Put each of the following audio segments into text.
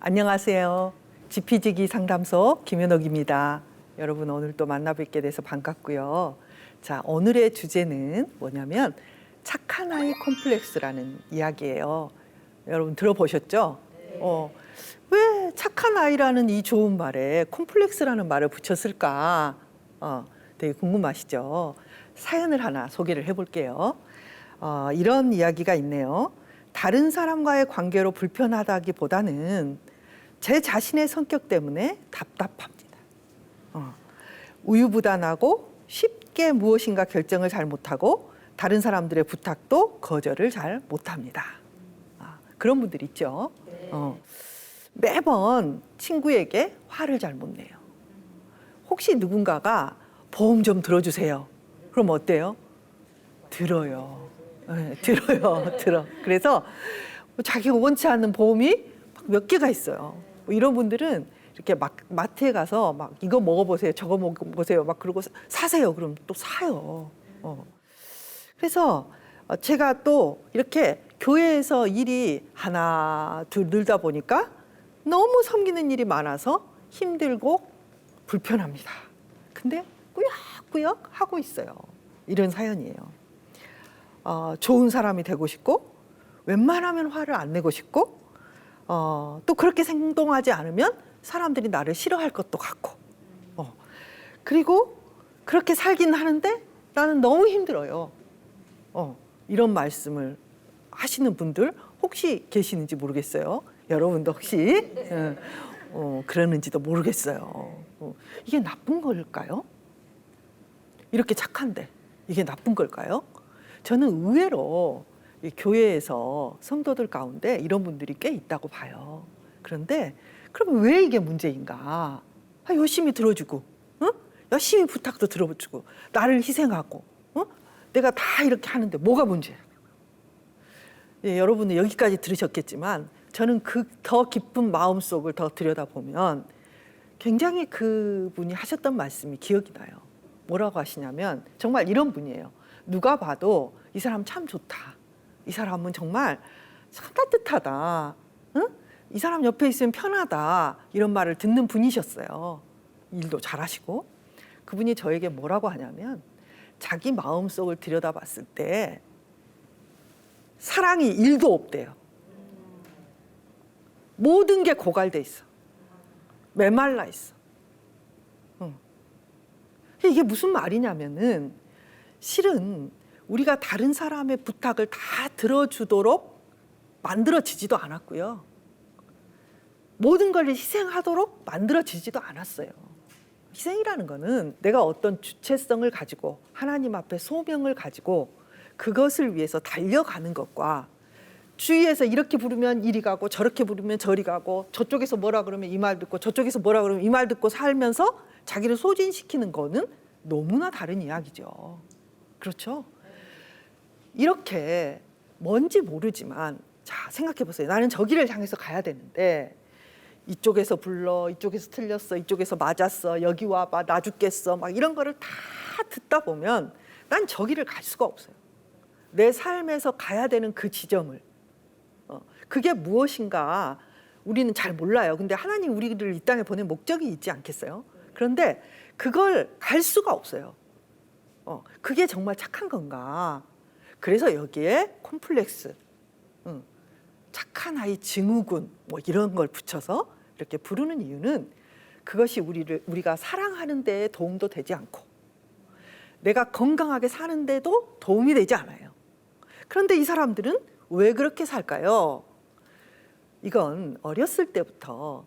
안녕하세요. 지피지기 상담소 김현옥입니다. 여러분 오늘 또 만나 뵙게 돼서 반갑고요. 자, 오늘의 주제는 뭐냐면 착한 아이 콤플렉스라는 이야기예요. 여러분 들어보셨죠? 왜 착한 아이라는 이 좋은 말에 콤플렉스라는 말을 붙였을까? 되게 궁금하시죠? 사연을 하나 소개를 해볼게요. 이런 이야기가 있네요. 다른 사람과의 관계로 불편하다기보다는 제 자신의 성격 때문에 답답합니다. 우유부단하고 쉽게 무엇인가 결정을 잘 못하고 다른 사람들의 부탁도 거절을 잘 못합니다. 그런 분들 있죠. 매번 친구에게 화를 잘 못 내요. 혹시 누군가가 보험 좀 들어주세요. 그럼 어때요? 들어요. 네, 들어. 그래서 자기가 원치 않는 보험이 몇 개가 있어요. 이런 분들은 이렇게 막 마트에 가서 막 이거 먹어보세요, 저거 먹어보세요, 막 그러고 사세요. 그럼 또 사요. 그래서 제가 또 이렇게 교회에서 일이 하나 둘 늘다 보니까 너무 섬기는 일이 많아서 힘들고 불편합니다. 근데 꾸역꾸역 하고 있어요. 이런 사연이에요. 좋은 사람이 되고 싶고 웬만하면 화를 안 내고 싶고 또 그렇게 행동하지 않으면 사람들이 나를 싫어할 것도 같고 그리고 그렇게 살긴 하는데 나는 너무 힘들어요. 이런 말씀을 하시는 분들 혹시 계시는지 모르겠어요. 여러분도 혹시 그러는지도 모르겠어요. 이게 나쁜 걸까요? 이렇게 착한데 이게 나쁜 걸까요? 저는 의외로 이 교회에서 성도들 가운데 이런 분들이 꽤 있다고 봐요. 그런데 그러면 왜 이게 문제인가? 열심히 들어주고, 열심히 부탁도 들어주고, 나를 희생하고, 내가 다 이렇게 하는데 뭐가 문제야? 예, 여러분은 여기까지 들으셨겠지만 저는 그 더 깊은 마음속을 더 들여다보면 굉장히 그분이 하셨던 말씀이 기억이 나요. 뭐라고 하시냐면 정말 이런 분이에요. 누가 봐도 이 사람 참 좋다. 이 사람은 정말 참 따뜻하다. 이 사람 옆에 있으면 편하다. 이런 말을 듣는 분이셨어요. 일도 잘하시고. 그분이 저에게 뭐라고 하냐면 자기 마음속을 들여다봤을 때 사랑이 1도 없대요. 모든 게 고갈돼 있어. 메말라 있어. 이게 무슨 말이냐면은 실은 우리가 다른 사람의 부탁을 다 들어주도록 만들어지지도 않았고요. 모든 걸 희생하도록 만들어지지도 않았어요. 희생이라는 거는 내가 어떤 주체성을 가지고 하나님 앞에 소명을 가지고 그것을 위해서 달려가는 것과 주위에서 이렇게 부르면 이리 가고 저렇게 부르면 저리 가고 저쪽에서 뭐라 그러면 이 말 듣고 저쪽에서 뭐라 그러면 이 말 듣고 살면서 자기를 소진시키는 거는 너무나 다른 이야기죠. 그렇죠? 이렇게 뭔지 모르지만 자 생각해 보세요. 나는 저 길을 향해서 가야 되는데 이쪽에서 불러, 이쪽에서 틀렸어, 이쪽에서 맞았어, 여기 와봐, 나 죽겠어 막 이런 거를 다 듣다 보면 난 저 길을 갈 수가 없어요. 내 삶에서 가야 되는 그 지점을 그게 무엇인가 우리는 잘 몰라요. 근데 하나님 우리를 이 땅에 보낸 목적이 있지 않겠어요? 그런데 그걸 갈 수가 없어요. 그게 정말 착한 건가? 그래서 여기에 콤플렉스, 착한 아이 증후군 뭐 이런 걸 붙여서 이렇게 부르는 이유는 그것이 우리가 사랑하는 데에 도움도 되지 않고 내가 건강하게 사는 데도 도움이 되지 않아요. 그런데 이 사람들은 왜 그렇게 살까요? 이건 어렸을 때부터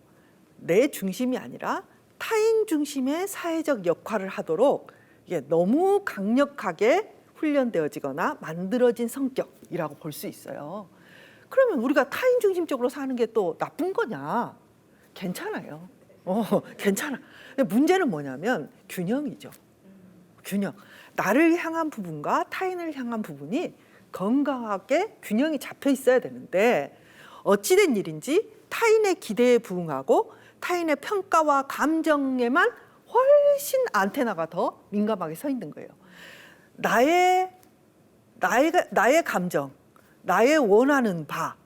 내 중심이 아니라 타인 중심의 사회적 역할을 하도록 이게 너무 강력하게 훈련되어지거나 만들어진 성격이라고 볼 수 있어요. 그러면 우리가 타인 중심적으로 사는 게 또 나쁜 거냐? 괜찮아요. 괜찮아. 근데 문제는 뭐냐면 균형이죠. 균형. 나를 향한 부분과 타인을 향한 부분이 건강하게 균형이 잡혀 있어야 되는데 어찌된 일인지 타인의 기대에 부응하고 타인의 평가와 감정에만 훨씬 안테나가 더 민감하게 서 있는 거예요. 나의 감정, 나의 원하는 바,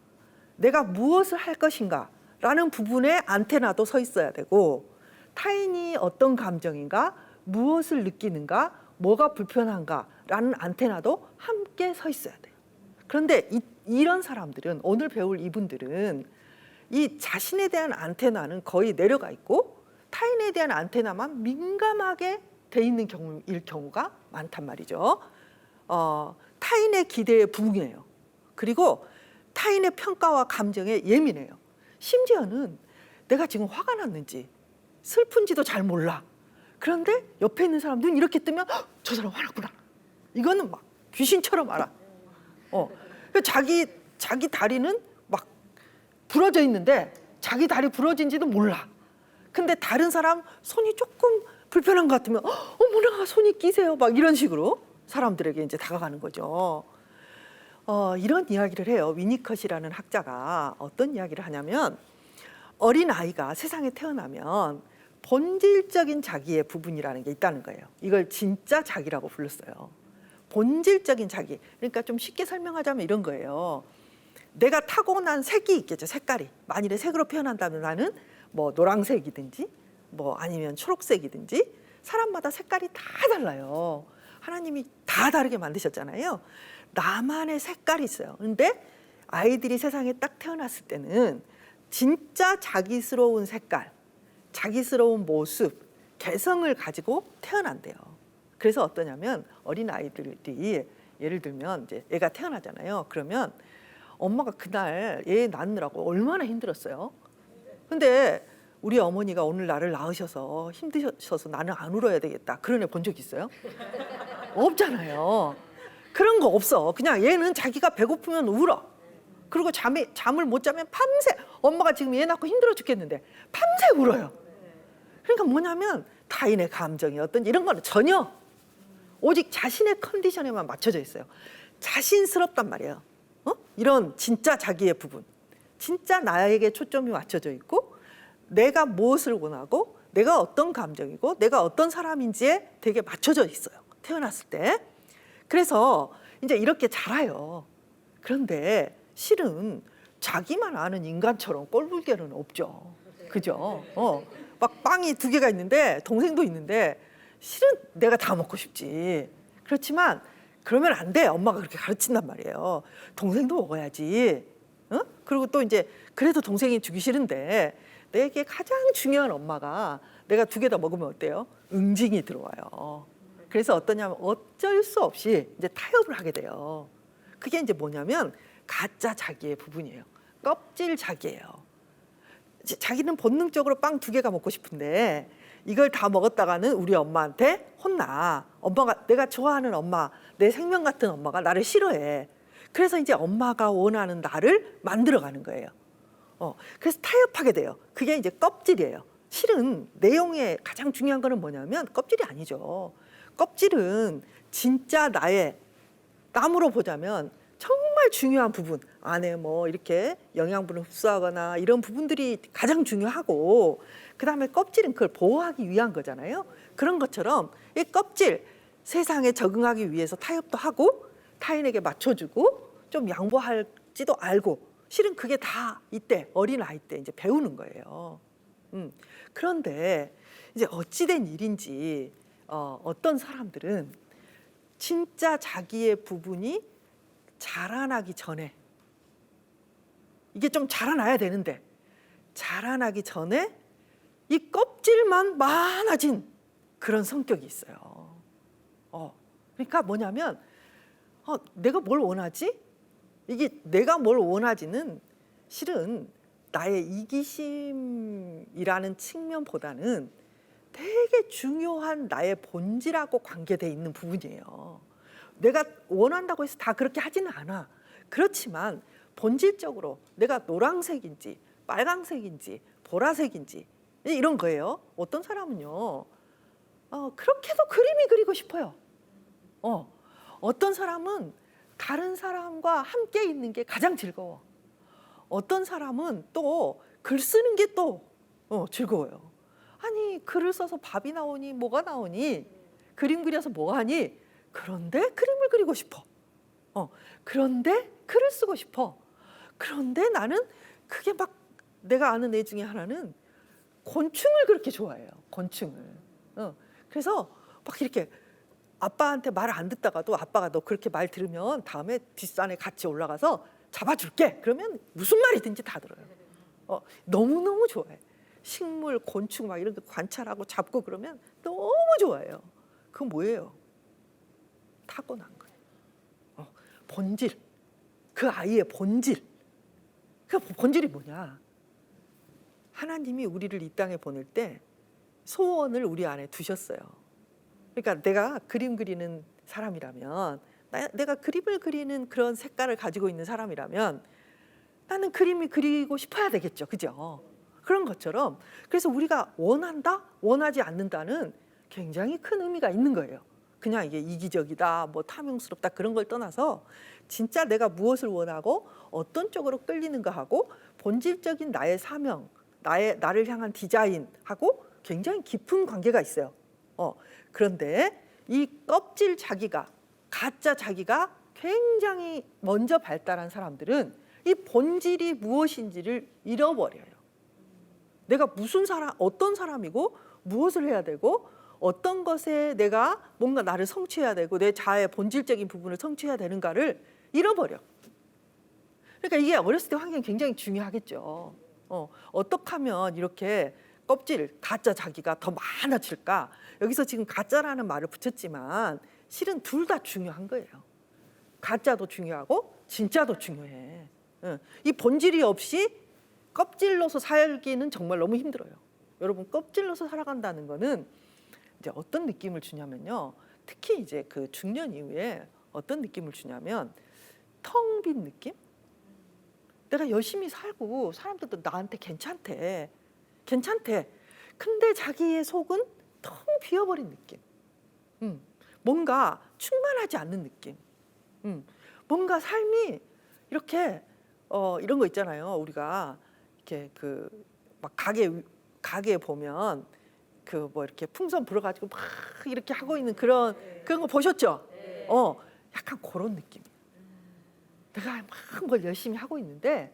내가 무엇을 할 것인가 라는 부분에 안테나도 서 있어야 되고, 타인이 어떤 감정인가, 무엇을 느끼는가, 뭐가 불편한가라는 안테나도 함께 서 있어야 돼요. 그런데 이런 사람들은, 오늘 배울 이분들은 이 자신에 대한 안테나는 거의 내려가 있고 타인에 대한 안테나만 민감하게 돼 있는 경우일 경우가 많단 말이죠. 타인의 기대에 부응해요. 그리고 타인의 평가와 감정에 예민해요. 심지어는 내가 지금 화가 났는지 슬픈지도 잘 몰라. 그런데 옆에 있는 사람 눈 이렇게 뜨면 저 사람 화났구나. 이거는 막 귀신처럼 알아. 자기 다리는 막 부러져 있는데 자기 다리 부러진지도 몰라. 근데 다른 사람 손이 조금 불편한 것 같으면 어머나 손이 끼세요. 막 이런 식으로 사람들에게 이제 다가가는 거죠. 이런 이야기를 해요. 위니컷이라는 학자가 어떤 이야기를 하냐면, 어린 아이가 세상에 태어나면 본질적인 자기의 부분이라는 게 있다는 거예요. 이걸 진짜 자기라고 불렀어요. 본질적인 자기. 그러니까 좀 쉽게 설명하자면 이런 거예요. 내가 타고난 색이 있겠죠. 색깔이. 만일에 색으로 표현한다면 나는 뭐 노란색이든지 뭐 아니면 초록색이든지 사람마다 색깔이 다 달라요. 하나님이 다 다르게 만드셨잖아요. 나만의 색깔이 있어요. 근데 아이들이 세상에 딱 태어났을 때는 진짜 자기스러운 색깔, 자기스러운 모습, 개성을 가지고 태어난대요. 그래서 어떠냐면 어린 아이들이 예를 들면 이제 애가 태어나잖아요. 그러면 엄마가 그날 얘 낳느라고 얼마나 힘들었어요. 근데 우리 어머니가 오늘 나를 낳으셔서 힘드셔서 나는 안 울어야 되겠다, 그런 애 본 적 있어요? 없잖아요. 그런 거 없어. 그냥 얘는 자기가 배고프면 울어. 그리고 잠을 못 자면 밤새, 엄마가 지금 얘 낳고 힘들어 죽겠는데 밤새 울어요. 그러니까 뭐냐면 타인의 감정이 어떤지 이런 거는 전혀, 오직 자신의 컨디션에만 맞춰져 있어요. 자신스럽단 말이에요. 이런 진짜 자기의 부분, 진짜 나에게 초점이 맞춰져 있고 내가 무엇을 원하고 내가 어떤 감정이고 내가 어떤 사람인지에 되게 맞춰져 있어요. 태어났을 때. 그래서 이제 이렇게 자라요. 그런데 실은 자기만 아는 인간처럼 꼴불견은 없죠. 그죠? 막 빵이 2개가 있는데 동생도 있는데 실은 내가 다 먹고 싶지. 그렇지만 그러면 안 돼. 엄마가 그렇게 가르친단 말이에요. 동생도 먹어야지. 그리고 또 이제 그래도 동생이 주기 싫은데 내게 가장 중요한 엄마가 내가 2개 다 먹으면 어때요? 응징이 들어와요. 그래서 어떠냐면 어쩔 수 없이 이제 타협을 하게 돼요. 그게 이제 뭐냐면 가짜 자기의 부분이에요. 껍질 자기예요. 자기는 본능적으로 빵 2개가 먹고 싶은데 이걸 다 먹었다가는 우리 엄마한테 혼나. 엄마가, 내가 좋아하는 엄마, 내 생명 같은 엄마가 나를 싫어해. 그래서 이제 엄마가 원하는 나를 만들어가는 거예요. 그래서 타협하게 돼요. 그게 이제 껍질이에요. 실은 내용에 가장 중요한 거는 뭐냐면 껍질이 아니죠. 껍질은 진짜 나의, 땀으로 보자면 정말 중요한 부분, 안에 뭐 이렇게 영양분을 흡수하거나 이런 부분들이 가장 중요하고, 그 다음에 껍질은 그걸 보호하기 위한 거잖아요. 그런 것처럼 이 껍질, 세상에 적응하기 위해서 타협도 하고 타인에게 맞춰주고 좀 양보할지도 알고, 실은 그게 다 이때 어린아이 때 이제 배우는 거예요. 그런데 이제 어찌된 일인지 어떤 사람들은 진짜 자기의 부분이 자라나기 전에, 이게 좀 자라나야 되는데 자라나기 전에 이 껍질만 많아진 그런 성격이 있어요. 그러니까 뭐냐면 내가 뭘 원하지? 이게 내가 뭘 원하지는 실은 나의 이기심이라는 측면보다는 되게 중요한 나의 본질하고 관계돼 있는 부분이에요. 내가 원한다고 해서 다 그렇게 하지는 않아. 그렇지만 본질적으로 내가 노란색인지 빨강색인지 보라색인지 이런 거예요. 어떤 사람은요, 그렇게도 그림이 그리고 싶어요. 어떤 사람은 다른 사람과 함께 있는 게 가장 즐거워. 어떤 사람은 또 글 쓰는 게 또 즐거워요. 아니, 글을 써서 밥이 나오니 뭐가 나오니, 그림 그려서 뭐 하니, 그런데 그림을 그리고 싶어. 그런데 글을 쓰고 싶어. 그런데 나는 그게 막 내가 아는 애 중에 하나는 곤충을 그렇게 좋아해요. 곤충을. 그래서 막 이렇게 아빠한테 말을 안 듣다가도 아빠가 너 그렇게 말 들으면 다음에 뒷산에 같이 올라가서 잡아줄게. 그러면 무슨 말이든지 다 들어요. 너무너무 좋아해. 식물, 곤충 막 이런 거 관찰하고 잡고 그러면 너무 좋아해요. 그건 뭐예요? 타고난 거예요. 본질. 그 아이의 본질. 그 본질이 뭐냐? 하나님이 우리를 이 땅에 보낼 때 소원을 우리 안에 두셨어요. 그러니까 내가 그림 그리는 사람이라면, 내가 그림을 그리는 그런 색깔을 가지고 있는 사람이라면 나는 그림이 그리고 싶어야 되겠죠. 그죠? 그런 것처럼 그래서 우리가 원한다, 원하지 않는다는 굉장히 큰 의미가 있는 거예요. 그냥 이게 이기적이다, 뭐 탐욕스럽다 그런 걸 떠나서 진짜 내가 무엇을 원하고 어떤 쪽으로 끌리는가 하고 본질적인 나의 사명, 나를 향한 디자인하고 굉장히 깊은 관계가 있어요. 그런데 이 껍질 자기가, 가짜 자기가 굉장히 먼저 발달한 사람들은 이 본질이 무엇인지를 잃어버려요. 내가 무슨 사람, 어떤 사람이고 무엇을 해야 되고 어떤 것에 내가 뭔가 나를 성취해야 되고 내 자아의 본질적인 부분을 성취해야 되는가를 잃어버려. 그러니까 이게 어렸을 때 환경이 굉장히 중요하겠죠. 어떻게 하면 이렇게 껍질, 가짜 자기가 더 많아질까? 여기서 지금 가짜라는 말을 붙였지만 실은 둘 다 중요한 거예요. 가짜도 중요하고 진짜도 중요해. 이 본질이 없이 껍질로서 살기는 정말 너무 힘들어요. 여러분, 껍질로서 살아간다는 거는 이제 어떤 느낌을 주냐면요. 특히 이제 그 중년 이후에 어떤 느낌을 주냐면 텅 빈 느낌? 내가 열심히 살고 사람들도 나한테 괜찮대. 근데 자기의 속은 텅 비어버린 느낌. 뭔가 충만하지 않는 느낌. 뭔가 삶이 이렇게 이런 거 있잖아요. 우리가 이렇게 그 막 가게에 보면 그 뭐 이렇게 풍선 불어가지고 막 이렇게 하고 있는 그런 거 보셨죠? 약간 그런 느낌. 내가 막 뭘 열심히 하고 있는데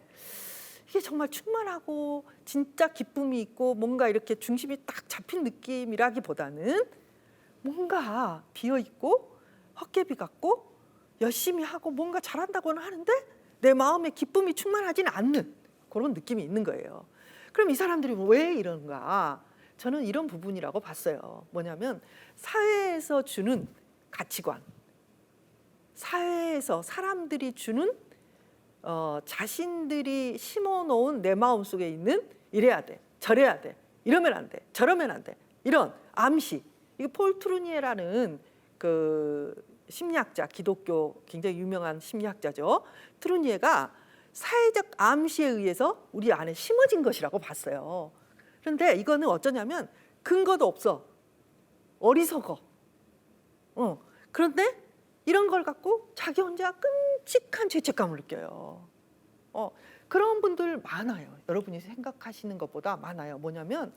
이게 정말 충만하고 진짜 기쁨이 있고 뭔가 이렇게 중심이 딱 잡힌 느낌이라기보다는 뭔가 비어있고 헛개비 같고 열심히 하고 뭔가 잘한다고는 하는데 내 마음에 기쁨이 충만하지는 않는 그런 느낌이 있는 거예요. 그럼 이 사람들이 왜 이런가? 저는 이런 부분이라고 봤어요. 뭐냐면 사회에서 주는 가치관, 사회에서 사람들이 주는 자신들이 심어놓은 내 마음속에 있는 이래야 돼, 저래야 돼, 이러면 안 돼, 저러면 안 돼, 이런 암시. 이게 폴 트루니에라는 그 심리학자, 기독교 굉장히 유명한 심리학자죠. 트루니에가 사회적 암시에 의해서 우리 안에 심어진 것이라고 봤어요. 그런데 이거는 어쩌냐면 근거도 없어. 어리석어. 그런데 이런 걸 갖고 자기 혼자 끔찍한 죄책감을 느껴요. 그런 분들 많아요. 여러분이 생각하시는 것보다 많아요. 뭐냐면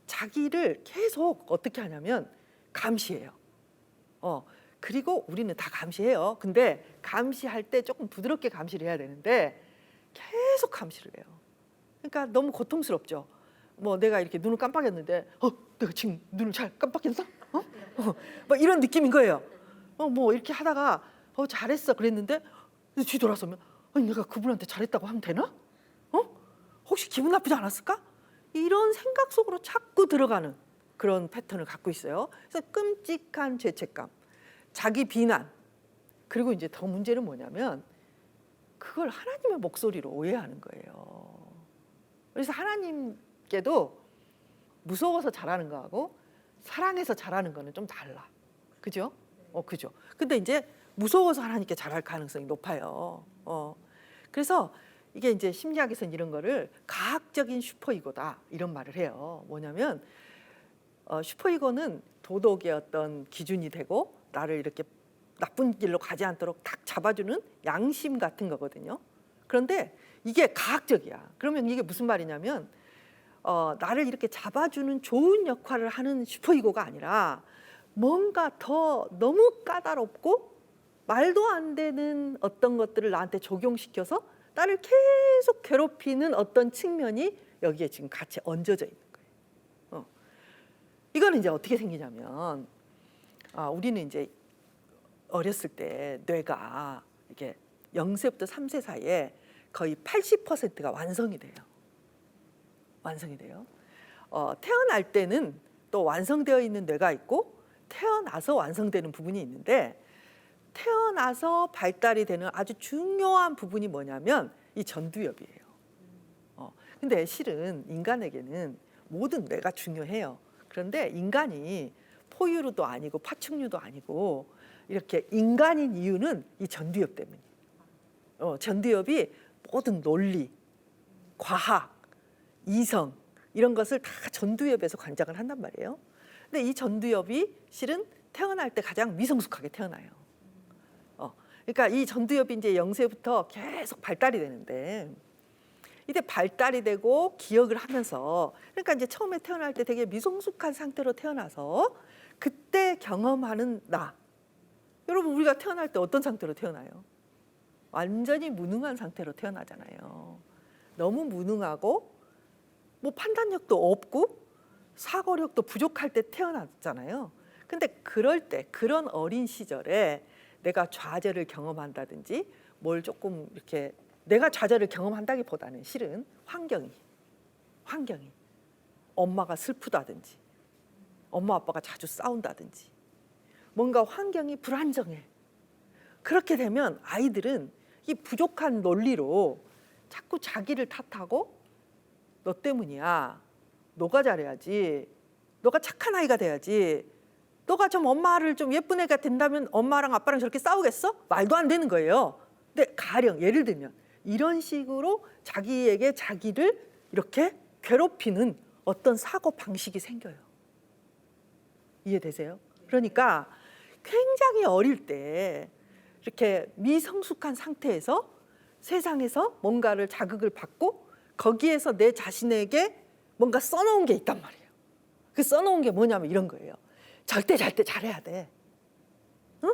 자기를 계속 어떻게 하냐면 감시해요. 그리고 우리는 다 감시해요. 근데 감시할 때 조금 부드럽게 감시를 해야 되는데 계속 감시를 해요. 그러니까 너무 고통스럽죠. 뭐 내가 이렇게 눈을 깜빡였는데 내가 지금 눈을 잘 깜빡였어? 뭐 이런 느낌인 거예요. 뭐 이렇게 하다가 잘했어 그랬는데 뒤돌아서면 아니 내가 그분한테 잘했다고 하면 되나? 혹시 기분 나쁘지 않았을까? 이런 생각 속으로 자꾸 들어가는 그런 패턴을 갖고 있어요. 그래서 끔찍한 죄책감, 자기 비난, 그리고 이제 더 문제는 뭐냐면 그걸 하나님의 목소리로 오해하는 거예요. 그래서 하나님께도 무서워서 잘하는 거하고 사랑해서 잘하는 거는 좀 달라. 그죠? 그죠. 근데 이제 무서워서 하나님께 잘할 가능성이 높아요. 그래서 이게 이제 심리학에서는 이런 거를 가학적인 슈퍼이고다 이런 말을 해요. 뭐냐면 슈퍼이고는 도덕의 어떤 기준이 되고 나를 이렇게 나쁜 길로 가지 않도록 딱 잡아주는 양심 같은 거거든요. 그런데 이게 가학적이야. 그러면 이게 무슨 말이냐면 나를 이렇게 잡아주는 좋은 역할을 하는 슈퍼이고가 아니라 뭔가 더 너무 까다롭고 말도 안 되는 어떤 것들을 나한테 적용시켜서 나를 계속 괴롭히는 어떤 측면이 여기에 지금 같이 얹어져 있는 거예요. 이거는 이제 어떻게 생기냐면 우리는 이제 어렸을 때 뇌가 이게 0세부터 3세 사이에 거의 80%가 완성이 돼요. 완성이 돼요. 태어날 때는 또 완성되어 있는 뇌가 있고 태어나서 완성되는 부분이 있는데 태어나서 발달이 되는 아주 중요한 부분이 뭐냐면 이 전두엽이에요. 근데 실은 인간에게는 모든 뇌가 중요해요. 그런데 인간이 포유류도 아니고 파충류도 아니고 이렇게 인간인 이유는 이 전두엽 때문이에요. 전두엽이 모든 논리, 과학, 이성 이런 것을 다 전두엽에서 관장을 한단 말이에요. 근데 이 전두엽이 실은 태어날 때 가장 미성숙하게 태어나요. 그러니까 이 전두엽이 이제 0세부터 계속 발달이 되는데 이때 발달이 되고 기억을 하면서 그러니까 이제 처음에 태어날 때 되게 미성숙한 상태로 태어나서 그때 경험하는 나. 여러분 우리가 태어날 때 어떤 상태로 태어나요? 완전히 무능한 상태로 태어나잖아요. 너무 무능하고 뭐 판단력도 없고 사고력도 부족할 때 태어났잖아요. 근데 그럴 때 그런 어린 시절에 내가 좌절을 경험한다든지 뭘 조금 이렇게 내가 좌절을 경험한다기보다는 실은 환경이 엄마가 슬프다든지 엄마 아빠가 자주 싸운다든지 뭔가 환경이 불안정해. 그렇게 되면 아이들은 이 부족한 논리로 자꾸 자기를 탓하고 너 때문이야. 너가 잘해야지. 너가 착한 아이가 돼야지. 너가 좀 엄마를 좀 예쁜 애가 된다면 엄마랑 아빠랑 저렇게 싸우겠어? 말도 안 되는 거예요. 근데 가령 예를 들면 이런 식으로 자기에게 자기를 이렇게 괴롭히는 어떤 사고 방식이 생겨요. 이해되세요? 그러니까 굉장히 어릴 때 이렇게 미성숙한 상태에서 세상에서 뭔가를 자극을 받고 거기에서 내 자신에게 뭔가 써놓은 게 있단 말이에요. 그 써놓은 게 뭐냐면 이런 거예요. 절대 잘해야 돼. 응?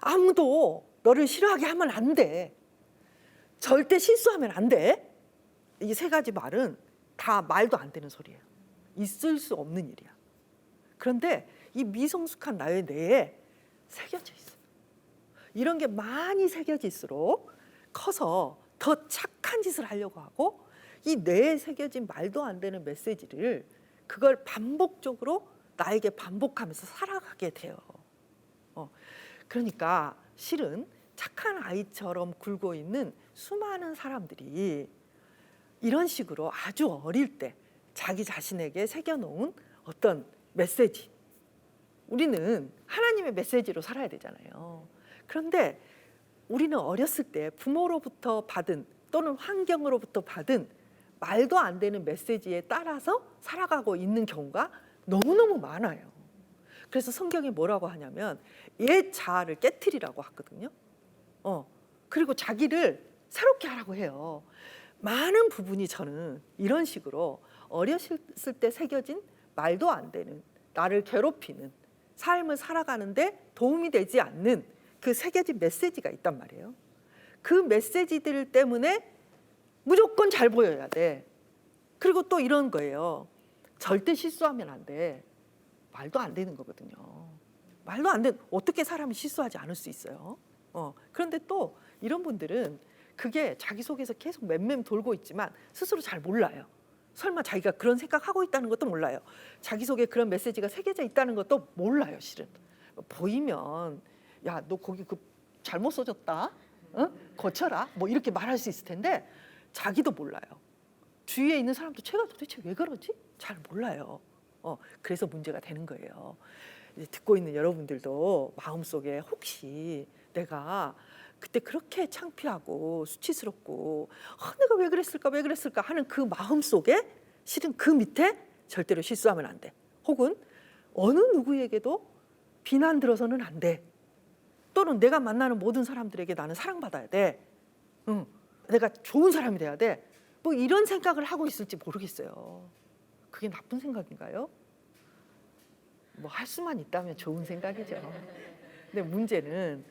아무도 너를 싫어하게 하면 안 돼. 절대 실수하면 안 돼. 이 세 가지 말은 다 말도 안 되는 소리예요. 있을 수 없는 일이야. 그런데 이 미성숙한 나의 뇌에 새겨져 있어요. 이런 게 많이 새겨질수록 커서 더 착한 짓을 하려고 하고 이 뇌에 새겨진 말도 안 되는 메시지를 그걸 반복적으로 나에게 반복하면서 살아가게 돼요. 그러니까 실은 착한 아이처럼 굴고 있는 수많은 사람들이 이런 식으로 아주 어릴 때 자기 자신에게 새겨놓은 어떤 메시지. 우리는 하나님의 메시지로 살아야 되잖아요. 그런데 우리는 어렸을 때 부모로부터 받은 또는 환경으로부터 받은 말도 안 되는 메시지에 따라서 살아가고 있는 경우가 너무너무 많아요. 그래서 성경이 뭐라고 하냐면 옛 자아를 깨트리라고 하거든요. 그리고 자기를 새롭게 하라고 해요. 많은 부분이 저는 이런 식으로 어렸을 때 새겨진 말도 안 되는 나를 괴롭히는 삶을 살아가는데 도움이 되지 않는 그 새겨진 메시지가 있단 말이에요. 그 메시지들 때문에 무조건 잘 보여야 돼. 그리고 또 이런 거예요. 절대 실수하면 안 돼. 말도 안 되는 거거든요. 말도 안 돼. 어떻게 사람이 실수하지 않을 수 있어요? 그런데 또 이런 분들은 그게 자기 속에서 계속 맴맴 돌고 있지만 스스로 잘 몰라요. 설마 자기가 그런 생각하고 있다는 것도 몰라요. 자기 속에 그런 메시지가 새겨져 있다는 것도 몰라요, 실은. 보이면 야, 너 거기 그 잘못 써줬다. 응? 고쳐라. 뭐 이렇게 말할 수 있을 텐데 자기도 몰라요. 주위에 있는 사람도 쟤가 도대체 왜 그러지? 잘 몰라요. 그래서 문제가 되는 거예요. 이제 듣고 있는 여러분들도 마음속에 혹시 내가 그때 그렇게 창피하고 수치스럽고 내가 왜 그랬을까 하는 그 마음속에 실은 그 밑에 절대로 실수하면 안 돼. 혹은 어느 누구에게도 비난 들어서는 안 돼. 또는 내가 만나는 모든 사람들에게 나는 사랑받아야 돼. 내가 좋은 사람이 돼야 돼. 뭐 이런 생각을 하고 있을지 모르겠어요. 그게 나쁜 생각인가요? 뭐 할 수만 있다면 좋은 생각이죠. 근데 문제는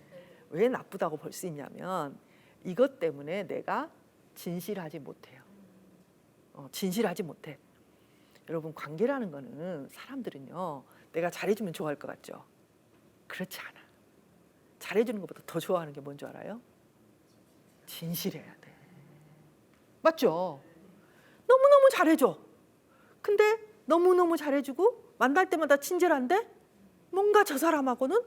왜 나쁘다고 볼 수 있냐면 이것 때문에 내가 진실하지 못해요. 진실하지 못해. 여러분, 관계라는 거는 사람들은요, 내가 잘해주면 좋아할 것 같죠? 그렇지 않아. 잘해주는 것보다 더 좋아하는 게 뭔지 알아요? 진실해야 돼. 맞죠? 너무너무 잘해줘. 근데 너무너무 잘해주고 만날 때마다 친절한데 뭔가 저 사람하고는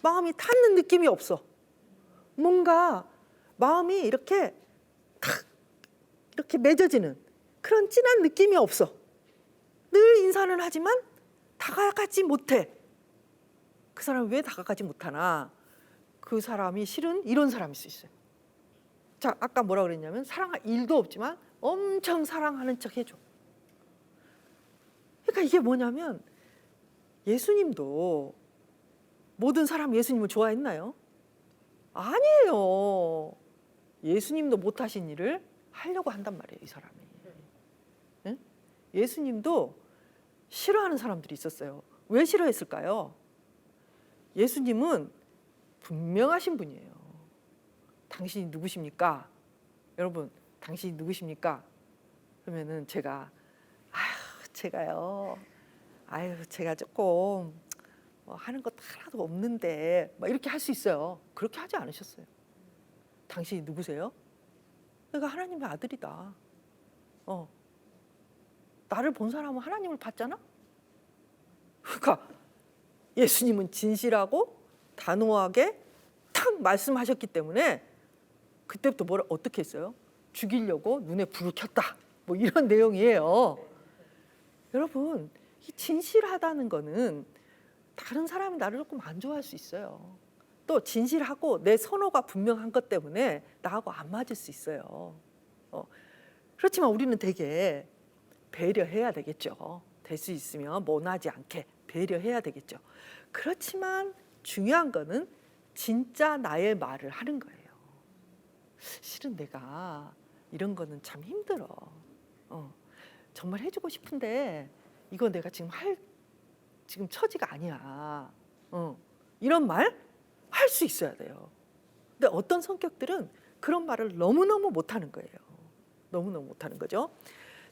마음이 닿는 느낌이 없어. 뭔가 마음이 이렇게 탁 이렇게 맺어지는 그런 진한 느낌이 없어. 늘 인사는 하지만 다가가지 못해. 그 사람이 왜 다가가지 못하나? 그 사람이 실은 이런 사람일 수 있어요. 자, 아까 뭐라 그랬냐면 사랑할 일도 없지만 엄청 사랑하는 척 해줘. 그러니까 이게 뭐냐면 예수님도 모든 사람 예수님을 좋아했나요? 아니에요. 예수님도 못하신 일을 하려고 한단 말이에요, 이 사람이. 네? 예수님도 싫어하는 사람들이 있었어요. 왜 싫어했을까요? 예수님은 분명하신 분이에요. 당신이 누구십니까? 여러분, 당신이 누구십니까? 그러면은 제가요. 제가 조금 하는 것 하나도 없는데 막 이렇게 할 수 있어요. 그렇게 하지 않으셨어요. 당신이 누구세요? 내가 하나님의 아들이다. 나를 본 사람은 하나님을 봤잖아? 그러니까 예수님은 진실하고 단호하게 탁 말씀하셨기 때문에 그때부터 어떻게 했어요? 죽이려고 눈에 불을 켰다. 뭐 이런 내용이에요. 여러분, 이 진실하다는 거는 다른 사람이 나를 조금 안 좋아할 수 있어요. 또 진실하고 내 선호가 분명한 것 때문에 나하고 안 맞을 수 있어요. 그렇지만 우리는 되게 배려해야 되겠죠. 될 수 있으면 모나지 않게 배려해야 되겠죠. 그렇지만 중요한 거는 진짜 나의 말을 하는 거예요. 실은 내가 이런 거는 참 힘들어. 정말 해주고 싶은데 이거 내가 지금 처지가 아니야. 이런 말 할 수 있어야 돼요. 근데 어떤 성격들은 그런 말을 너무너무 못하는 거예요. 너무너무 못하는 거죠.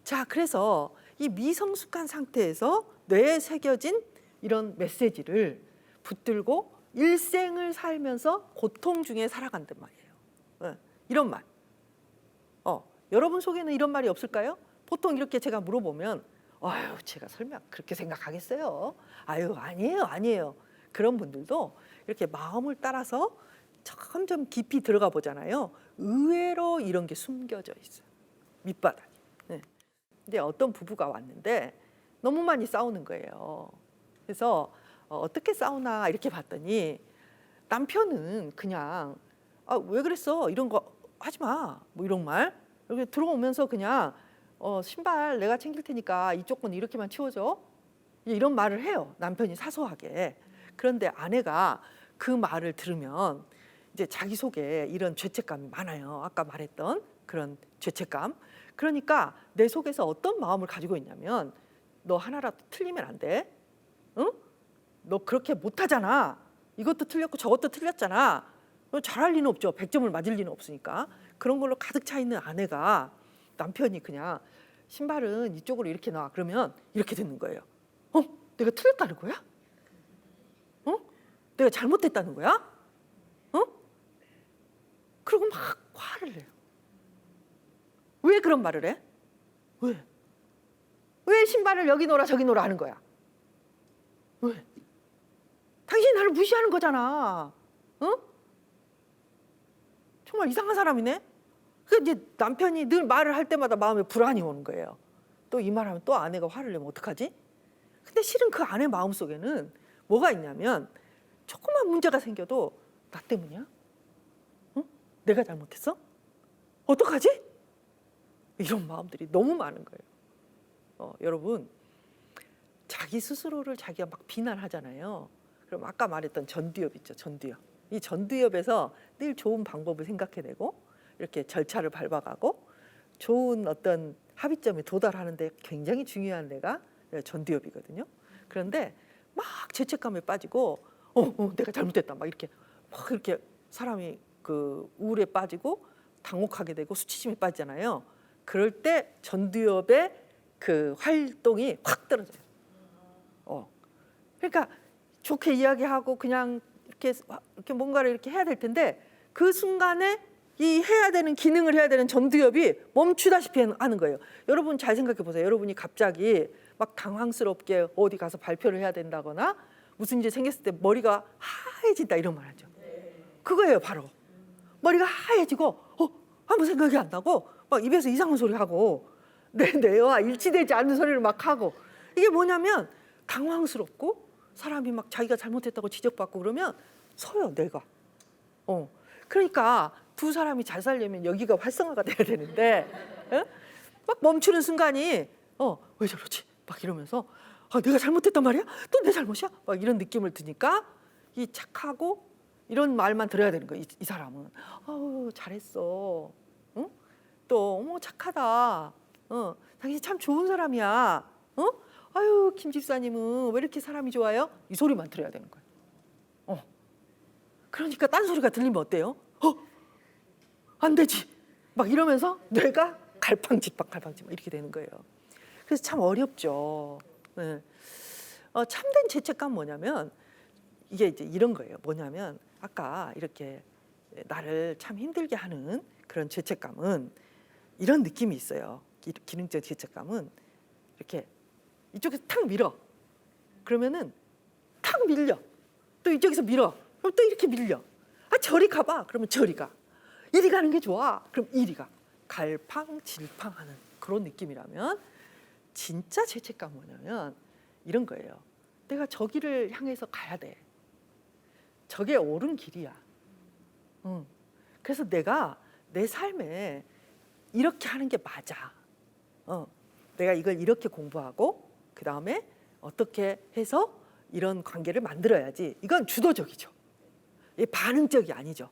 자, 그래서 이 미성숙한 상태에서 뇌에 새겨진 이런 메시지를 붙들고 일생을 살면서 고통 중에 살아간단 말이에요. 이런 말. 여러분 속에는 이런 말이 없을까요? 보통 이렇게 제가 물어보면 아유, 제가 설마 그렇게 생각하겠어요? 아유, 아니에요. 그런 분들도 이렇게 마음을 따라서 점점 깊이 들어가 보잖아요. 의외로 이런 게 숨겨져 있어요. 밑바닥에. 네. 근데 어떤 부부가 왔는데 너무 많이 싸우는 거예요. 그래서 어떻게 싸우나 이렇게 봤더니 남편은 그냥 왜 그랬어? 이런 거 하지 마. 뭐 이런 말. 여기 들어오면서 그냥 신발 내가 챙길 테니까 이쪽 건 이렇게만 치워줘. 이런 말을 해요. 남편이 사소하게. 그런데 아내가 그 말을 들으면 이제 자기 속에 이런 죄책감이 많아요. 아까 말했던 그런 죄책감. 그러니까 내 속에서 어떤 마음을 가지고 있냐면 너 하나라도 틀리면 안 돼. 응? 너 그렇게 못하잖아. 이것도 틀렸고 저것도 틀렸잖아. 너 잘할 리는 없죠. 100점을 맞을 리는 없으니까. 그런 걸로 가득 차 있는 아내가 남편이 그냥 신발은 이쪽으로 이렇게 놔. 그러면 이렇게 듣는 거예요. 내가 틀렸다는 거야? 내가 잘못했다는 거야? 그리고 막 화를 내요. 왜 그런 말을 해? 왜 신발을 여기 놓으라 저기 놓으라 하는 거야? 왜? 당신이 나를 무시하는 거잖아. 정말 이상한 사람이네. 그 이제 남편이 늘 말을 할 때마다 마음에 불안이 오는 거예요. 또 이 말하면 또 아내가 화를 내면 어떡하지? 근데 실은 그 아내 마음속에는 뭐가 있냐면 조그만 문제가 생겨도 나 때문이야? 내가 잘못했어? 어떡하지? 이런 마음들이 너무 많은 거예요. 여러분, 자기 스스로를 자기가 막 비난하잖아요. 그럼 아까 말했던 전두엽 있죠, 전두엽. 이 전두엽에서 늘 좋은 방법을 생각해내고 이렇게 절차를 밟아가고 좋은 어떤 합의점에 도달하는데 굉장히 중요한 데가 전두엽이거든요. 그런데 막 죄책감에 빠지고 내가 잘못했다 막 이렇게 사람이 그 우울에 빠지고 당혹하게 되고 수치심에 빠지잖아요. 그럴 때 전두엽의 그 활동이 확 떨어져요. 그러니까 좋게 이야기하고 그냥 이렇게 뭔가를 이렇게 해야 될 텐데 그 순간에 이 해야 되는 기능을 해야 되는 전두엽이 멈추다시피 하는 거예요. 여러분 잘 생각해 보세요. 여러분이 갑자기 막 당황스럽게 어디 가서 발표를 해야 된다거나 무슨 일이 생겼을 때 머리가 하얘진다 이런 말 하죠. 그거예요, 바로. 머리가 하얘지고 아무 생각이 안 나고 막 입에서 이상한 소리 하고 내 뇌와 일치되지 않는 소리를 막 하고 이게 뭐냐면 당황스럽고 사람이 막 자기가 잘못했다고 지적받고 그러면 서요, 뇌가. 그러니까 두 사람이 잘 살려면 여기가 활성화가 돼야 되는데 막 멈추는 순간이 왜 저러지? 막 이러면서 내가 잘못했단 말이야? 또 내 잘못이야? 막 이런 느낌을 드니까 이 착하고 이런 말만 들어야 되는 거야. 이 사람은 잘했어. 응? 또 어머 착하다. 당신 참 좋은 사람이야. 아유 김 집사님은 왜 이렇게 사람이 좋아요? 이 소리만 들어야 되는 거예요. 그러니까 딴 소리가 들리면 어때요? 안 되지. 막 이러면서 뇌가 갈팡질팡 이렇게 되는 거예요. 그래서 참 어렵죠. 네. 참된 죄책감 뭐냐면 이게 이제 이런 거예요. 뭐냐면 아까 이렇게 나를 참 힘들게 하는 그런 죄책감은 이런 느낌이 있어요. 기능적 죄책감은 이렇게 이쪽에서 탁 밀어. 그러면은 탁 밀려. 또 이쪽에서 밀어. 그럼 또 이렇게 밀려. 저리 가봐. 그러면 저리 가. 이리 가는 게 좋아. 그럼 이리 가. 갈팡질팡하는 그런 느낌이라면 진짜 죄책감 뭐냐면 이런 거예요. 내가 저기를 향해서 가야 돼. 저게 옳은 길이야. 그래서 내가 내 삶에 이렇게 하는 게 맞아. 내가 이걸 이렇게 공부하고 그 다음에 어떻게 해서 이런 관계를 만들어야지. 이건 주도적이죠. 이게 반응적이 아니죠.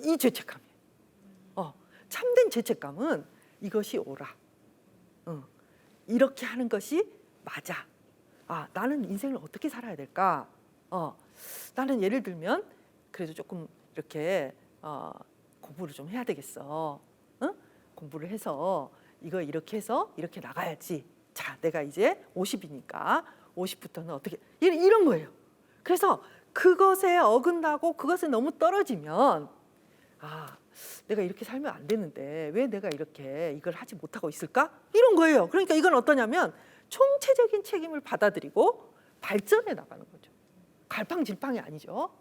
이 죄책감이에요. 참된 죄책감은 이것이 옳아. 이렇게 하는 것이 맞아. 나는 인생을 어떻게 살아야 될까? 나는 예를 들면 그래도 조금 이렇게 공부를 좀 해야 되겠어. 공부를 해서 이거 이렇게 해서 이렇게 나가야지. 자, 내가 이제 50이니까 50부터는 어떻게 이런 거예요. 그래서 그것에 어긋나고 그것에 너무 떨어지면 내가 이렇게 살면 안 되는데 왜 내가 이렇게 이걸 하지 못하고 있을까? 이런 거예요. 그러니까 이건 어떠냐면 총체적인 책임을 받아들이고 발전해 나가는 거죠. 갈팡질팡이 아니죠.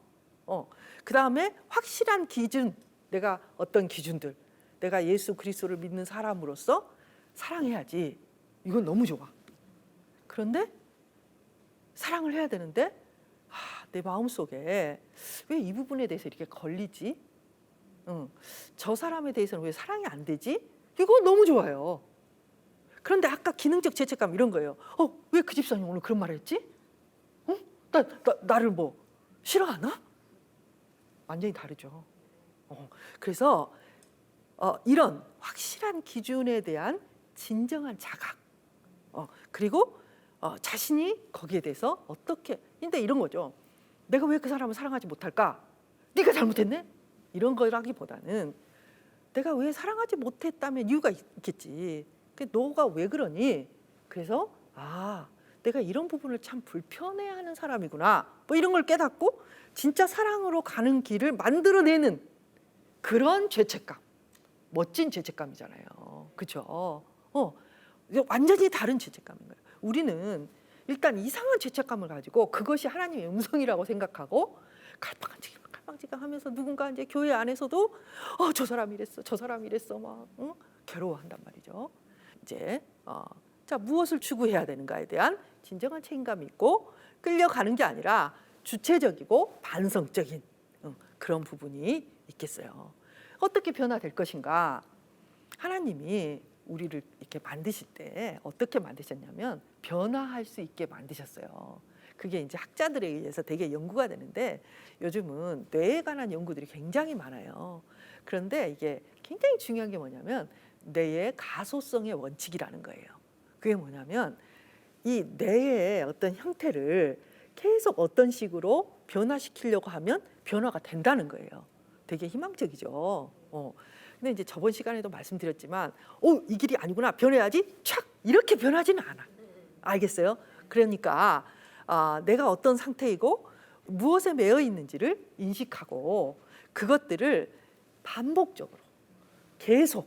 그 다음에 확실한 기준, 내가 어떤 기준들, 내가 예수 그리스도를 믿는 사람으로서 사랑해야지. 이건 너무 좋아. 그런데 사랑을 해야 되는데 내 마음속에 왜 이 부분에 대해서 이렇게 걸리지? 저 사람에 대해서는 왜 사랑이 안 되지? 이거 너무 좋아요. 그런데 아까 기능적 죄책감 이런 거예요. 왜 그 집사님 오늘 그런 말을 했지? 나를 뭐 싫어하나? 완전히 다르죠. 그래서 이런 확실한 기준에 대한 진정한 자각, 그리고 자신이 거기에 대해서 어떻게, 근데 이런 거죠. 내가 왜 그 사람을 사랑하지 못할까? 네가 잘못했네? 이런 거라기보다는 내가 왜 사랑하지 못했다면 이유가 있겠지. 너가 왜 그러니? 그래서 내가 이런 부분을 참 불편해하는 사람이구나. 뭐 이런 걸 깨닫고 진짜 사랑으로 가는 길을 만들어내는 그런 죄책감. 멋진 죄책감이잖아요. 그렇죠? 완전히 다른 죄책감인 거예요. 우리는 일단 이상한 죄책감을 가지고 그것이 하나님의 음성이라고 생각하고 갈팡질팡하면서 누군가 이제 교회 안에서도 저 사람이 이랬어, 저 사람이 이랬어 막 괴로워한단 말이죠. 이제 자, 무엇을 추구해야 되는가에 대한 진정한 책임감이 있고 끌려가는 게 아니라 주체적이고 반성적인 그런 부분이 있겠어요. 어떻게 변화될 것인가? 하나님이 우리를 이렇게 만드실 때 어떻게 만드셨냐면 변화할 수 있게 만드셨어요. 그게 이제 학자들에 의해서 되게 연구가 되는데 요즘은 뇌에 관한 연구들이 굉장히 많아요. 그런데 이게 굉장히 중요한 게 뭐냐면 뇌의 가소성의 원칙이라는 거예요. 그게 뭐냐면 이 뇌의 어떤 형태를 계속 어떤 식으로 변화시키려고 하면 변화가 된다는 거예요. 되게 희망적이죠. 근데 이제 저번 시간에도 말씀드렸지만, 이 길이 아니구나, 변해야지, 촥 이렇게 변하지는 않아. 알겠어요? 그러니까 내가 어떤 상태이고 무엇에 매여 있는지를 인식하고 그것들을 반복적으로 계속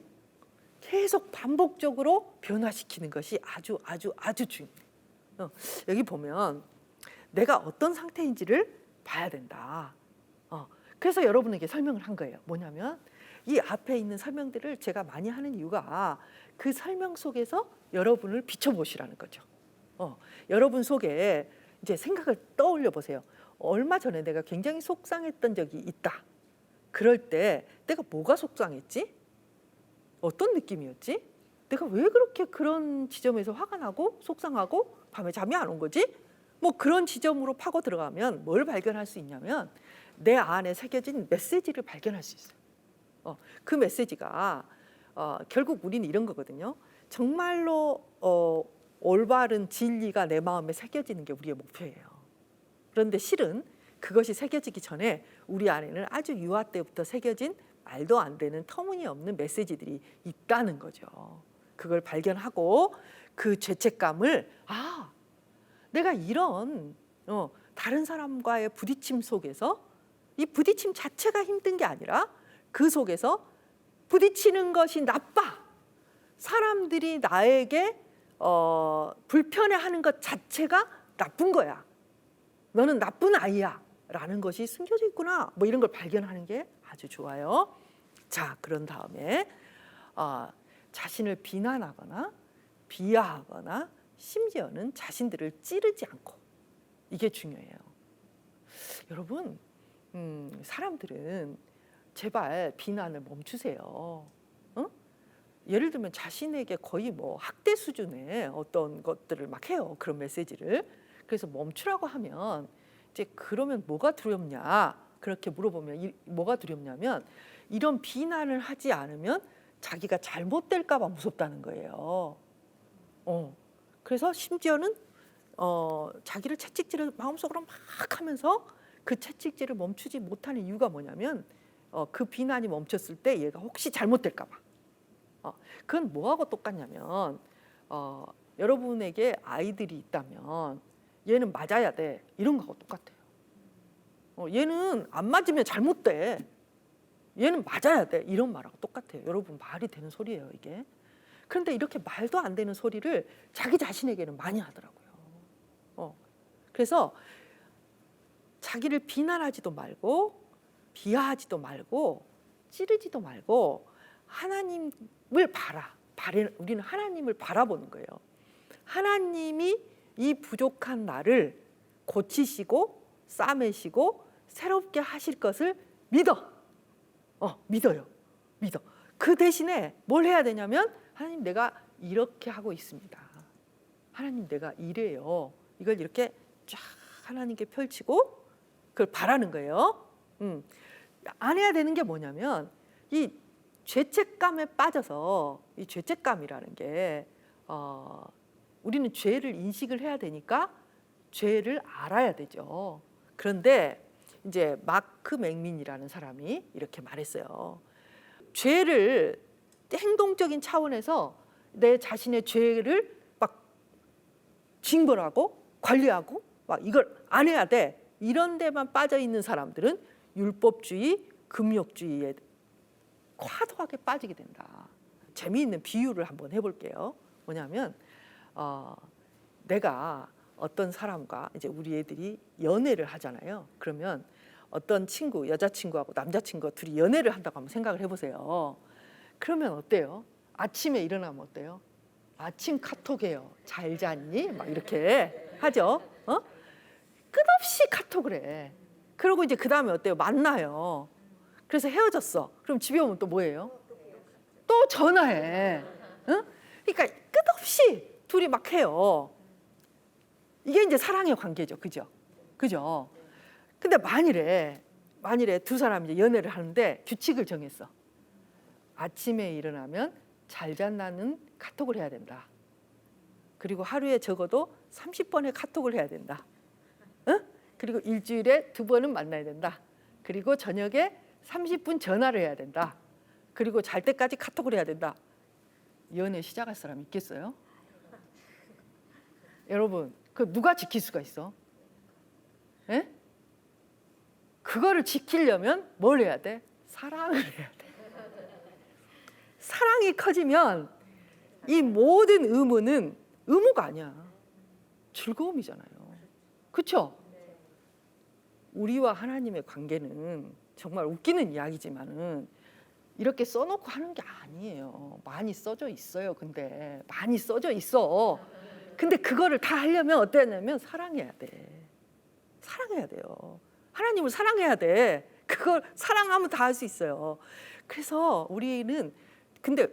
반복적으로 변화시키는 것이 아주 중요해요. 여기 보면 내가 어떤 상태인지를 봐야 된다. 그래서 여러분에게 설명을 한 거예요. 뭐냐면 이 앞에 있는 설명들을 제가 많이 하는 이유가 그 설명 속에서 여러분을 비춰보시라는 거죠. 여러분 속에 이제 생각을 떠올려 보세요. 얼마 전에 내가 굉장히 속상했던 적이 있다. 그럴 때 내가 뭐가 속상했지? 어떤 느낌이었지? 내가 왜 그렇게 그런 지점에서 화가 나고 속상하고 밤에 잠이 안 온 거지? 뭐 그런 지점으로 파고 들어가면 뭘 발견할 수 있냐면 내 안에 새겨진 메시지를 발견할 수 있어요. 그 메시지가 결국 우리는 이런 거거든요. 정말로 올바른 진리가 내 마음에 새겨지는 게 우리의 목표예요. 그런데 실은 그것이 새겨지기 전에 우리 안에는 아주 유아 때부터 새겨진 말도 안 되는 터무니없는 메시지들이 있다는 거죠. 그걸 발견하고 그 죄책감을 내가 이런 다른 사람과의 부딪힘 속에서 이 부딪힘 자체가 힘든 게 아니라 그 속에서 부딪히는 것이 나빠. 사람들이 나에게 불편해하는 것 자체가 나쁜 거야. 너는 나쁜 아이야. 라는 것이 숨겨져 있구나. 뭐 이런 걸 발견하는 게 아주 좋아요. 자, 그런 다음에 자신을 비난하거나 비하하거나 심지어는 자신들을 찌르지 않고, 이게 중요해요. 여러분, 사람들은 제발 비난을 멈추세요. 예를 들면 자신에게 거의 뭐 학대 수준의 어떤 것들을 막 해요. 그런 메시지를. 그래서 멈추라고 하면 이제 그러면 뭐가 두렵냐? 그렇게 물어보면 뭐가 두렵냐면 이런 비난을 하지 않으면 자기가 잘못될까 봐 무섭다는 거예요. 그래서 심지어는 자기를 채찍질을 마음속으로 막 하면서 그 채찍질을 멈추지 못하는 이유가 뭐냐면 그 비난이 멈췄을 때 얘가 혹시 잘못될까 봐. 그건 뭐하고 똑같냐면 여러분에게 아이들이 있다면 얘는 맞아야 돼 이런 거하고 똑같아요. 얘는 안 맞으면 잘못돼. 얘는 맞아야 돼 이런 말하고 똑같아요. 여러분, 말이 되는 소리예요 이게. 그런데 이렇게 말도 안 되는 소리를 자기 자신에게는 많이 하더라고요. 그래서 자기를 비난하지도 말고 비하하지도 말고 찌르지도 말고 하나님을 우리는 하나님을 바라보는 거예요. 하나님이 이 부족한 나를 고치시고 싸매시고 새롭게 하실 것을 믿어요. 그 대신에 뭘 해야 되냐면 하나님, 내가 이렇게 하고 있습니다. 하나님, 내가 이래요. 이걸 이렇게 쫙 하나님께 펼치고 그걸 바라는 거예요. 안 해야 되는 게 뭐냐면 이 죄책감에 빠져서, 이 죄책감이라는 게 우리는 죄를 인식을 해야 되니까 죄를 알아야 되죠. 그런데 이제 마크 맥민이라는 사람이 이렇게 말했어요. 죄를 행동적인 차원에서 내 자신의 죄를 막 징벌하고 관리하고 막 이걸 안 해야 돼. 이런 데만 빠져 있는 사람들은 율법주의, 금욕주의에 과도하게 빠지게 된다. 재미있는 비유를 한번 해볼게요. 뭐냐면 내가 어떤 사람과 이제 우리 애들이 연애를 하잖아요. 그러면 어떤 친구, 여자친구하고 남자친구가 둘이 연애를 한다고 한번 생각을 해보세요. 그러면 어때요? 아침에 일어나면 어때요? 아침 카톡해요. 잘 잤니? 막 이렇게 하죠. 끝없이 카톡을 해. 그리고 이제 그 다음에 어때요? 만나요. 그래서 헤어졌어. 그럼 집에 오면 또 뭐예요? 또 전화해. 그러니까 끝없이 둘이 막 해요. 이게 이제 사랑의 관계죠. 그죠? 근데 만일에 두 사람이 이제 연애를 하는데 규칙을 정했어. 아침에 일어나면 잘 잤나는 카톡을 해야 된다. 그리고 하루에 적어도 30번의 카톡을 해야 된다. 그리고 일주일에 2번은 만나야 된다. 그리고 저녁에 30분 전화를 해야 된다. 그리고 잘 때까지 카톡을 해야 된다. 연애 시작할 사람 있겠어요? 여러분, 그 누가 지킬 수가 있어? 예? 그거를 지키려면 뭘 해야 돼? 사랑을 해야 돼. 사랑이 커지면 이 모든 의무는 의무가 아니야. 즐거움이잖아요. 그렇죠? 우리와 하나님의 관계는 정말 웃기는 이야기지만은 이렇게 써놓고 하는 게 아니에요. 많이 써져 있어요. 근데 많이 써져 있어. 근데 그거를 다 하려면 어떠냐면 사랑해야 돼. 사랑해야 돼요. 하나님을 사랑해야 돼. 그걸 사랑하면 다 할 수 있어요. 그래서 우리는 근데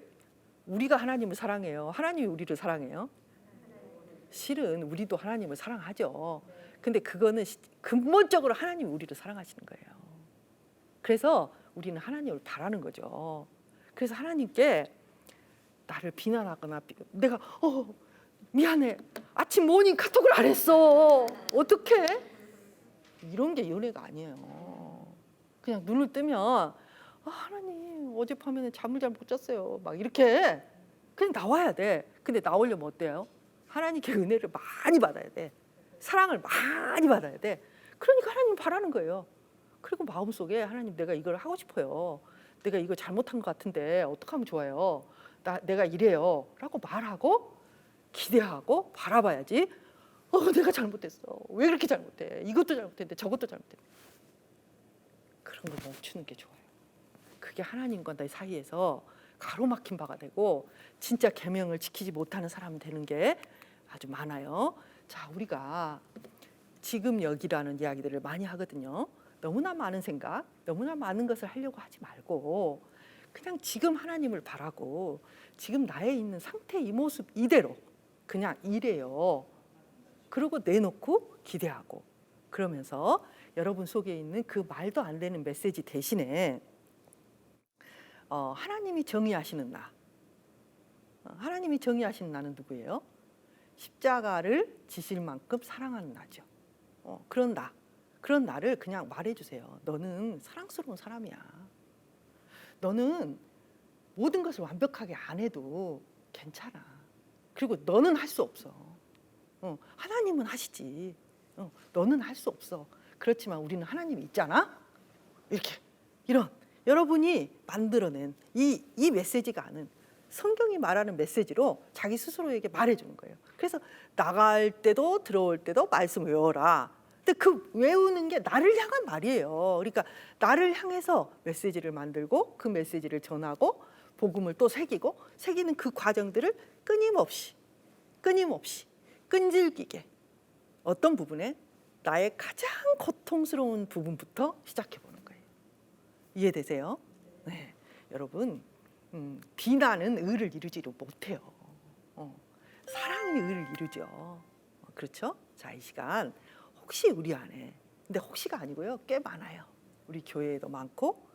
우리가 하나님을 사랑해요. 하나님이 우리를 사랑해요. 실은 우리도 하나님을 사랑하죠. 근데 그거는 근본적으로 하나님이 우리를 사랑하시는 거예요. 그래서 우리는 하나님을 바라는 거죠. 그래서 하나님께 나를 비난하거나 내가 미안해. 아침 모닝 카톡을 안 했어. 어떡해? 이런 게 연애가 아니에요. 그냥 눈을 뜨면 하나님 어젯밤에는 잠을 잘 못 잤어요. 막 이렇게 그냥 나와야 돼. 근데 나오려면 어때요? 하나님께 은혜를 많이 받아야 돼. 사랑을 많이 받아야 돼. 그러니까 하나님 바라는 거예요. 그리고 마음속에 하나님 내가 이걸 하고 싶어요. 내가 이거 잘못한 것 같은데 어떻게 하면 좋아요? 내가 이래요. 라고 말하고 기대하고 바라봐야지. 내가 잘못했어. 왜 그렇게 잘못해? 이것도 잘못했는데 저것도 잘못했는데. 그런 거 멈추는 게 좋아요. 그게 하나님과 내 사이에서 가로막힌 바가 되고 진짜 계명을 지키지 못하는 사람이 되는 게 아주 많아요. 자, 우리가 지금 여기라는 이야기들을 많이 하거든요. 너무나 많은 생각, 너무나 많은 것을 하려고 하지 말고 그냥 지금 하나님을 바라고 지금 나에 있는 상태 이 모습 이대로 그냥 이래요. 그리고 내놓고 기대하고 그러면서 여러분 속에 있는 그 말도 안 되는 메시지 대신에 하나님이 정의하시는 나. 하나님이 정의하시는 나는 누구예요? 십자가를 지실 만큼 사랑하는 나죠. 그런 나. 그런 나를 그냥 말해주세요. 너는 사랑스러운 사람이야. 너는 모든 것을 완벽하게 안 해도 괜찮아. 그리고 너는 할 수 없어. 하나님은 하시지. 너는 할 수 없어. 그렇지만 우리는 하나님이 있잖아. 이렇게 이런 여러분이 만들어낸 이 메시지가 아는 성경이 말하는 메시지로 자기 스스로에게 말해주는 거예요. 그래서 나갈 때도 들어올 때도 말씀 외워라. 근데 그 외우는 게 나를 향한 말이에요. 그러니까 나를 향해서 메시지를 만들고 그 메시지를 전하고 복음을 또 새기는 그 과정들을 끊임없이 끈질기게 어떤 부분에 나의 가장 고통스러운 부분부터 시작해 보는 거예요. 이해되세요? 네, 여러분 비난은 의를 이루지를 못해요. 사랑이 의를 이루죠. 그렇죠? 자, 이 시간 혹시 우리 안에 근데 혹시가 아니고요. 꽤 많아요. 우리 교회에도 많고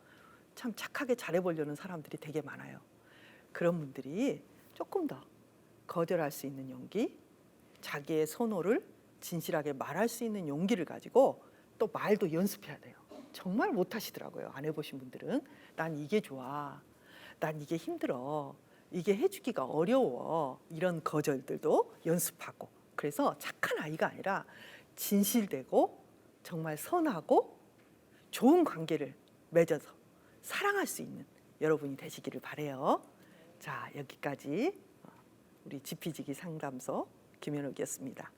참 착하게 잘해보려는 사람들이 되게 많아요. 그런 분들이 조금 더 거절할 수 있는 용기, 자기의 선호를 진실하게 말할 수 있는 용기를 가지고 또 말도 연습해야 돼요. 정말 못하시더라고요. 안 해보신 분들은. 난 이게 좋아. 난 이게 힘들어. 이게 해주기가 어려워. 이런 거절들도 연습하고. 그래서 착한 아이가 아니라 진실되고 정말 선하고 좋은 관계를 맺어서 사랑할 수 있는 여러분이 되시기를 바라요. 자, 여기까지 우리 지피지기 상담소 김현옥이었습니다.